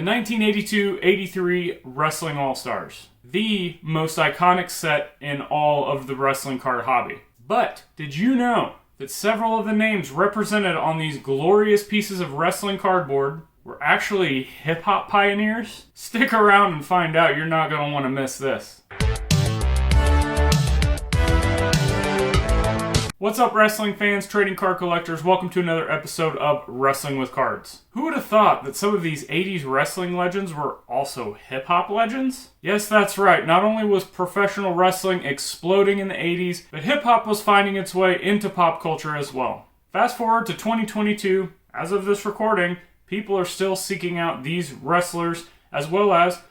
The 1982-83 Wrestling All-Stars. The most iconic set in all of the wrestling card hobby. But did you know that several of the names represented on these glorious pieces of wrestling cardboard were actually hip-hop pioneers? Stick around and find out. You're not going to want to miss this. What's up, wrestling fans, trading card collectors? Welcome to another episode of Wrestling with Cards. Who would have thought that some of these 80s wrestling legends were also hip-hop legends? Yes, that's right. Not only was professional wrestling exploding in the 80s, but hip-hop was finding its way into pop culture as well. Fast forward to 2022, as of this recording, people are still seeking out these wrestlers as well as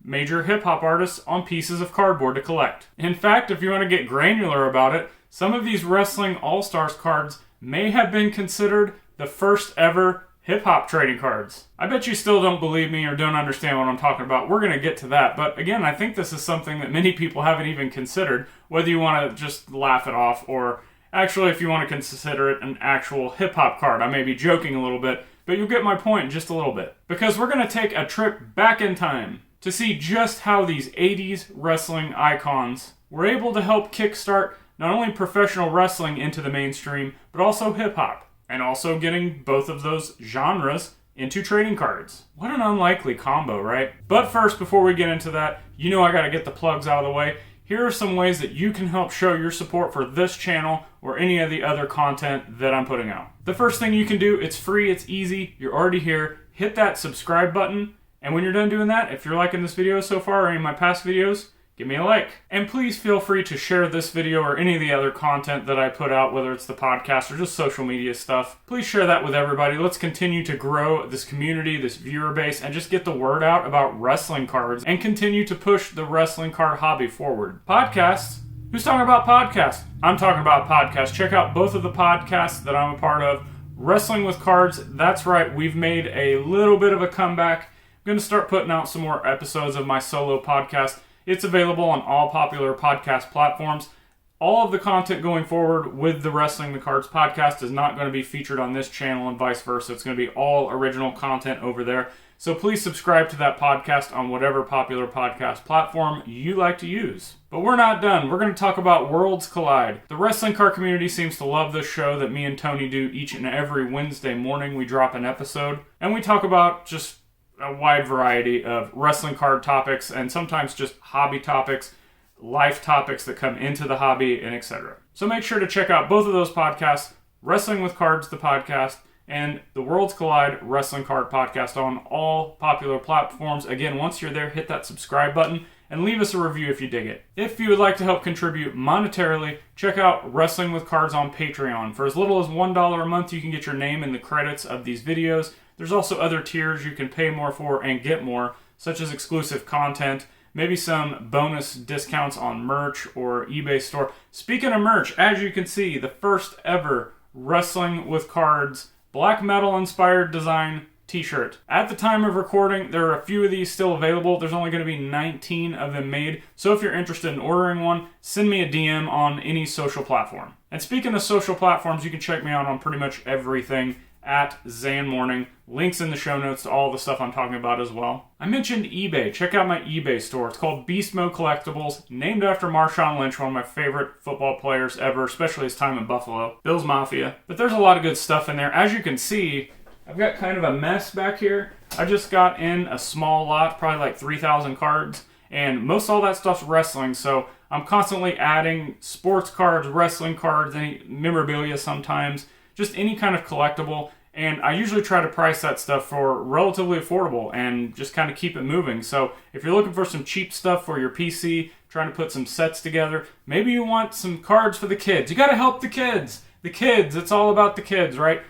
major hip-hop artists on pieces of cardboard to collect. In fact, if you want to get granular about it, some of these Wrestling All-Stars cards may have been considered the first ever hip-hop trading cards. I bet you still don't believe me or don't understand what I'm talking about. We're going to get to that. But again, I think this is something that many people haven't even considered, whether you want to just laugh it off or actually if you want to consider it an actual hip-hop card. I may be joking a little bit, but you'll get my point in just a little bit. Because we're going to take a trip back in time to see just how these 80s wrestling icons were able to help kickstart not only professional wrestling into the mainstream, but also hip-hop, and also getting both of those genres into trading cards. What an unlikely combo, right? But first, before we get into that, you know I gotta get the plugs out of the way. Here are some ways that you can help show your support for this channel or any of the other content that I'm putting out. The first thing you can do, it's free, it's easy, you're already here, hit that subscribe button, and when you're done doing that, if you're liking this video so far or any of my past videos, give me a like. And please feel free to share this video or any of the other content that I put out, whether it's the podcast or just social media stuff. Please share that with everybody. Let's continue to grow this community, this viewer base, and just get the word out about wrestling cards and continue to push the wrestling card hobby forward. Podcasts? Who's talking about podcasts? I'm talking about podcasts. Check out both of the podcasts that I'm a part of. Wrestling with Cards, that's right, we've made a little bit of a comeback. I'm going to start putting out some more episodes of my solo podcast. It's available on all popular podcast platforms. All of the content going forward with the Wrestling with Cards podcast is not going to be featured on this channel and vice versa. It's going to be all original content over there. So please subscribe to that podcast on whatever popular podcast platform you like to use. But we're not done. We're going to talk about Worlds Collide. The wrestling card community seems to love this show that me and Tony do each and every Wednesday morning. We drop an episode and we talk about just a wide variety of wrestling card topics and sometimes just hobby topics, life topics that come into the hobby, and etc. So make sure to check out both of those podcasts, Wrestling with Cards, the podcast, and the Worlds Collide Wrestling Card podcast on all popular platforms. Again, once you're there, hit that subscribe button and leave us a review if you dig it. If you would like to help contribute monetarily, check out Wrestling with Cards on Patreon. For as little as $1 a month, you can get your name in the credits of these videos. There's also other tiers you can pay more for and get more, such as exclusive content, maybe some bonus discounts on merch or eBay store. Speaking of merch, as you can see, the first ever Wrestling with Cards black metal inspired design t-shirt. At the time of recording, there are a few of these still available. There's only going to be 19 of them made. So if you're interested in ordering one, send me a DM on any social platform. And speaking of social platforms, you can check me out on pretty much everything at Zhan Morning. Links in the show notes to all the stuff I'm talking about as well. I mentioned eBay. Check out my eBay store. It's called Beast Mode Collectibles, named after Marshawn Lynch, one of my favorite football players ever, especially his time in Buffalo. Bills Mafia. But there's a lot of good stuff in there. As you can see, I've got kind of a mess back here. I just got in a small lot, probably like 3,000 cards, and most all that stuff's wrestling, so I'm constantly adding sports cards, wrestling cards, any memorabilia sometimes, just any kind of collectible. And I usually try to price that stuff for relatively affordable and just kind of keep it moving. So if you're looking for some cheap stuff for your PC, trying to put some sets together, maybe you want some cards for the kids. You got to help the kids. The kids, it's all about the kids, right?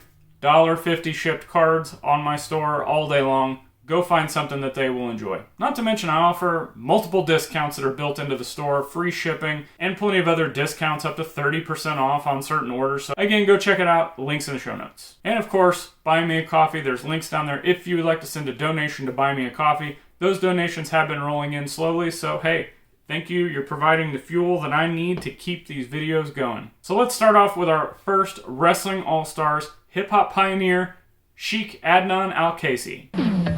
$1.50 shipped cards on my store all day long. Go find something that they will enjoy. Not to mention I offer multiple discounts that are built into the store, free shipping, and plenty of other discounts up to 30% off on certain orders. So again, go check it out. Links in the show notes. And of course, buy me a coffee. There's links down there if you would like to send a donation to buy me a coffee. Those donations have been rolling in slowly, so hey, thank you. You're providing the fuel that I need to keep these videos going. So let's start off with our first Wrestling All-Stars hip-hop pioneer, Sheik Adnan Al-Kaisi.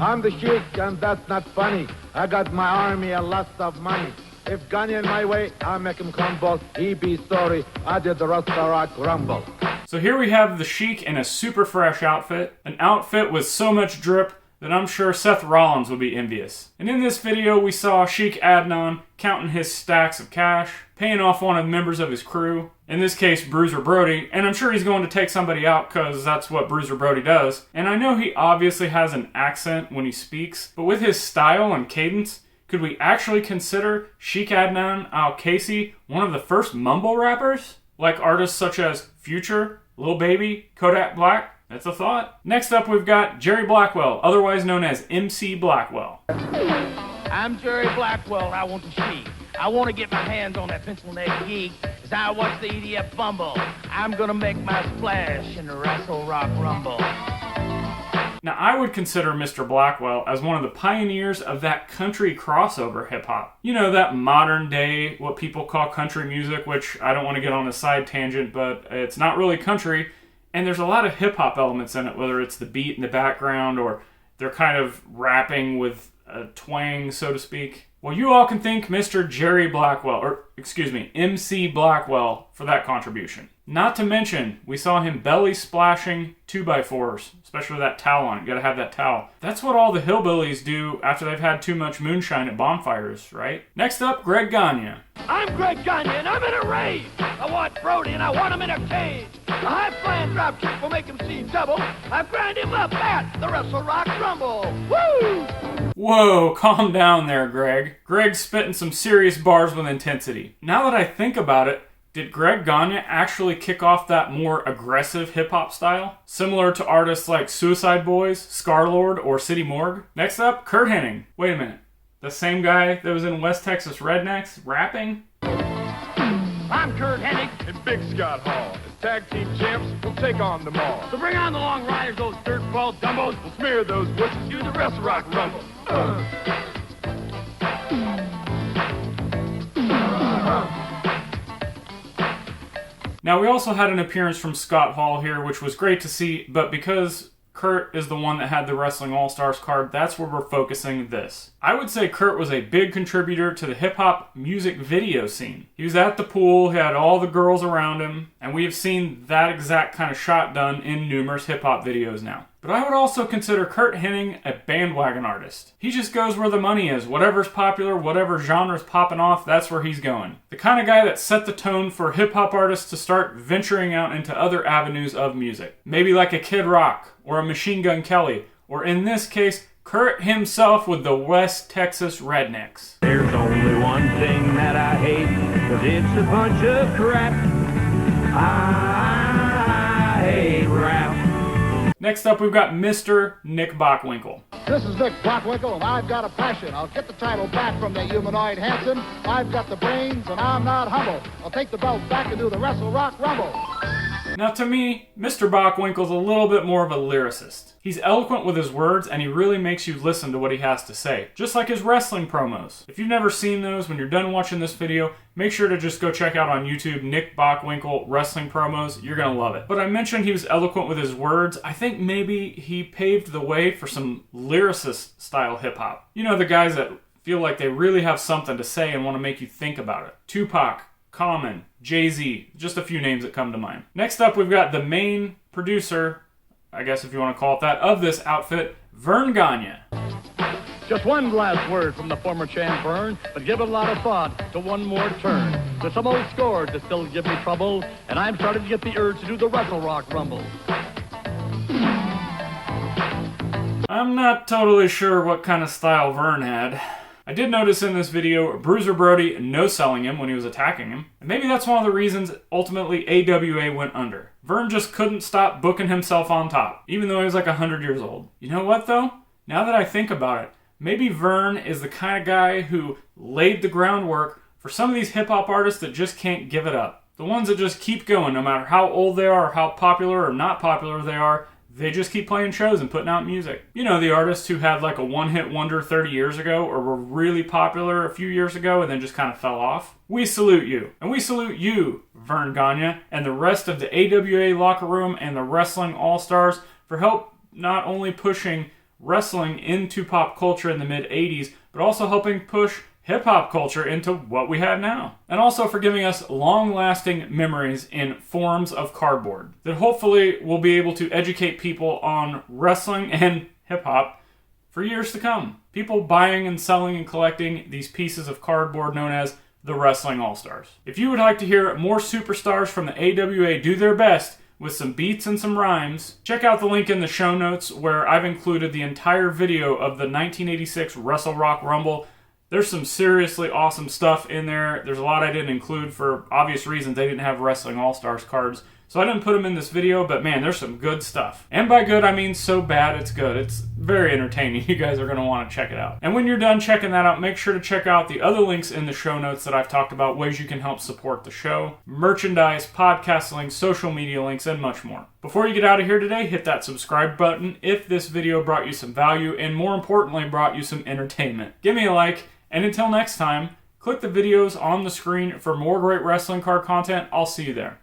I'm the sheik, and that's not funny. I got my army a lot of money. If Gagne in my way, I'll make him crumble. He be sorry, I did the Restaurant Rumble. So here we have the Sheik in a super fresh outfit. An outfit with so much drip that I'm sure Seth Rollins would be envious. And in this video, we saw Sheik Adnan counting his stacks of cash, paying off one of the members of his crew, in this case, Bruiser Brody, and I'm sure he's going to take somebody out because that's what Bruiser Brody does. And I know he obviously has an accent when he speaks, but with his style and cadence, could we actually consider Sheik Adnan Al-Kaisi one of the first mumble rappers? Like artists such as Future, Lil Baby, Kodak Black? That's a thought. Next up, we've got Jerry Blackwell, otherwise known as MC Blackwell. I'm Jerry Blackwell, and I want to see. I want to get my hands on that pencil neck geek as I watch the EDF fumble. I'm gonna make my splash in the Wrestle Rock Rumble. Now, I would consider Mr. Blackwell as one of the pioneers of that country crossover hip-hop. You know, that modern day, what people call country music, which I don't want to get on a side tangent, but it's not really country. And there's a lot of hip-hop elements in it, whether it's the beat in the background or they're kind of rapping with a twang, so to speak. Well, you all can thank Mr. Jerry Blackwell, or excuse me, MC Blackwell, for that contribution. Not to mention, we saw him belly splashing 2x4s, especially with that towel on. You gotta have that towel. That's what all the hillbillies do after they've had too much moonshine at bonfires, right? Next up, Greg Gagne. I'm Greg Gagne, and I'm in a rage. I want Brody, and I want him in a cage. A high-flying drop kick will make him see double. I grind him up at the Wrestle Rock Rumble. Woo! Whoa, calm down there, Greg. Greg's spitting some serious bars with intensity. Now that I think about it, did Greg Gagne actually kick off that more aggressive hip-hop style? Similar to artists like Suicide Boys, Scarlord, or City Morgue? Next up, Kurt Hennig. Wait a minute. The same guy that was in West Texas Rednecks rapping? I'm Kurt Hennig. And Big Scott Hall. As tag team champs, we'll take on them all. So bring on the long riders, those dirt-ball dumbos. We'll smear those bushes, do the Wrestle Rock Rumble. Now, we also had an appearance from Scott Hall here, which was great to see, but because Kurt is the one that had the Wrestling All-Stars card, that's where we're focusing this. I would say Kurt was a big contributor to the hip-hop music video scene. He was at the pool, he had all the girls around him, and we have seen that exact kind of shot done in numerous hip-hop videos now. But I would also consider Kurt Hennig a bandwagon artist. He just goes where the money is. Whatever's popular, whatever genre's popping off, that's where he's going. The kind of guy that set the tone for hip-hop artists to start venturing out into other avenues of music. Maybe like a Kid Rock, or a Machine Gun Kelly, or in this case, Kurt himself with the West Texas Rednecks. There's only one thing that I hate, 'cause it's a bunch of crap. I hate rap. Next up, we've got Mr. Nick Bockwinkel. This is Nick Bockwinkel, and I've got a passion. I'll get the title back from the humanoid Hanson. I've got the brains, and I'm not humble. I'll take the belt back and do the Wrestle Rock Rumble. Now, to me, Mr. Bockwinkel's a little bit more of a lyricist. He's eloquent with his words, and he really makes you listen to what he has to say. Just like his wrestling promos. If you've never seen those, when you're done watching this video, make sure to just go check out on YouTube Nick Bockwinkel wrestling promos. You're gonna love it. But I mentioned he was eloquent with his words. I think maybe he paved the way for some lyricist-style hip-hop. You know, the guys that feel like they really have something to say and want to make you think about it. Tupac, Common, Jay-Z, just a few names that come to mind. Next up, we've got the main producer, I guess if you want to call it that, of this outfit, Vern Gagne. Just one last word from the former champ Vern, but give it a lot of thought to one more turn. There's some old scores that still give me trouble, and I'm starting to get the urge to do the Wrestle Rock Rumble. I'm not totally sure what kind of style Vern had. I did notice in this video Bruiser Brody no-selling him when he was attacking him. And maybe that's one of the reasons ultimately AWA went under. Vern just couldn't stop booking himself on top, even though he was like 100 years old. You know what though? Now that I think about it, maybe Vern is the kind of guy who laid the groundwork for some of these hip-hop artists that just can't give it up. The ones that just keep going no matter how old they are or how popular or not popular they are. They just keep playing shows and putting out music. You know, the artists who had like a one-hit wonder 30 years ago or were really popular a few years ago and then just kind of fell off. We salute you. And we salute you, Vern Gagne, and the rest of the AWA locker room and the Wrestling All-Stars for help not only pushing wrestling into pop culture in the mid-'80s, but also helping push hip-hop culture into what we have now. And also for giving us long-lasting memories in forms of cardboard that hopefully will be able to educate people on wrestling and hip-hop for years to come. People buying and selling and collecting these pieces of cardboard known as the Wrestling All-Stars. If you would like to hear more superstars from the AWA do their best with some beats and some rhymes, check out the link in the show notes where I've included the entire video of the 1986 Wrestle Rock Rumble. There's some seriously awesome stuff in there. There's a lot I didn't include for obvious reasons. They didn't have Wrestling All-Stars cards, so I didn't put them in this video, but man, there's some good stuff. And by good, I mean so bad it's good. It's very entertaining. You guys are going to want to check it out. And when you're done checking that out, make sure to check out the other links in the show notes that I've talked about, ways you can help support the show, merchandise, podcast links, social media links, and much more. Before you get out of here today, hit that subscribe button if this video brought you some value and more importantly, brought you some entertainment. Give me a like, and until next time, click the videos on the screen for more great wrestling card content. I'll see you there.